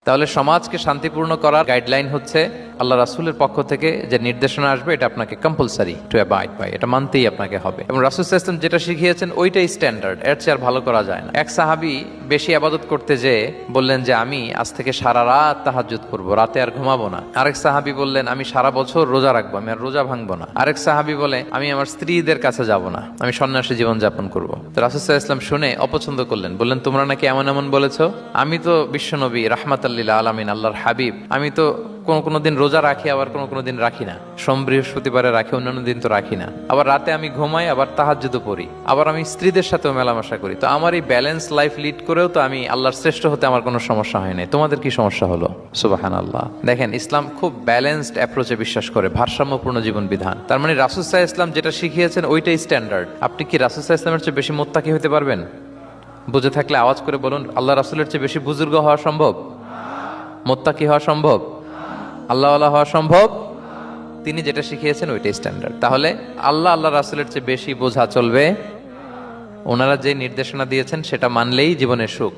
তাহলে সমাজকে শান্তিপূর্ণ করার গাইডলাইন হচ্ছে আল্লাহ রাসূলের পক্ষ থেকে যে নির্দেশনা আসবে এটা আপনাকে কম্পালসারি টু অ্যাবাইড বাই, এটা মানতেই আপনাকে হবে। এবং রাসূল সাল্লাল্লাহু আলাইহি ওয়াসাল্লাম যেটা শিখিয়েছেন ওইটাই স্ট্যান্ডার্ড, এর চেয়ে আর ভালো করা যায় না। এক সাহাবী বেশি ইবাদত করতে যেয়ে বললেন যে আমি আজ থেকে সারা রাত তাহাজ্জুদ করব, রাতে আর ঘুমাবো না। আরেক সাহাবী বললেন আমি সারা বছর রোজা রাখবো, আমি আর রোজা ভাঙবো না। আরেক সাহাবী বলে আমি আমার স্ত্রীদের কাছে যাব না, আমি সন্ন্যাসী জীবন যাপন করব। তো রাসূল সাল্লাল্লাহু আলাইহি ওয়াসাল্লাম শুনে অপছন্দ করলেন, বললেন তোমরা নাকি এমন এমন বলেছো, আমি তো বিশ্বনবী রাহমাতাল লিল আলামিন, আল্লাহর হাবিব, আমি তো কোনো দিন রোজা রাখি, আবার কোনো দিন রাখি না, সোম বৃহস্পতিবারে রাখি, অন্যান্য দিন তো রাখি না। আবার রাতে আমি ঘুমাই, আবার তাহাজ্জুদও পড়ি, আবার আমি স্ত্রীদের সাথেও মেলামেশা করি। তো আমার এই ব্যালেন্স লাইফ লিড করেও তো আমি আল্লাহর শ্রেষ্ঠ হতে আমার কোনো সমস্যা হয় নাই, তোমাদের কি সমস্যা হলো? সুবহানাল্লাহ। দেখেন, ইসলাম খুব ব্যালেন্সড অ্যাপ্রোচে বিশ্বাস করে, ভারসাম্যপূর্ণ জীবন বিধান। তার মানে রাসূল সাল্লাল্লাহু আলাইহি ওয়াসাল্লাম যেটা শিখিয়েছেন ওইটাই স্ট্যান্ডার্ড। আপনি কি রাসূল সাল্লাল্লাহু আলাইহি ওয়াসাল্লামের চেয়ে বেশি মুত্তাকি হতে পারবেন? বুঝে থাকলে আওয়াজ করে বলুন, আল্লাহ রাসূলের চেয়ে বেশি বুজুর্গ হওয়া সম্ভব? মুত্তাকি হওয়া সম্ভব? আল্লাহওয়ালা হওয়া সম্ভব? তিনি যেটা শিখিয়েছেন ওইটাই স্ট্যান্ডার্ড। তাহলে আল্লাহ রাসূলের চেয়ে বেশি বোঝা চলবে, ওনারা যে নির্দেশনা দিয়েছেন সেটা মানলেই জীবনের সুখ।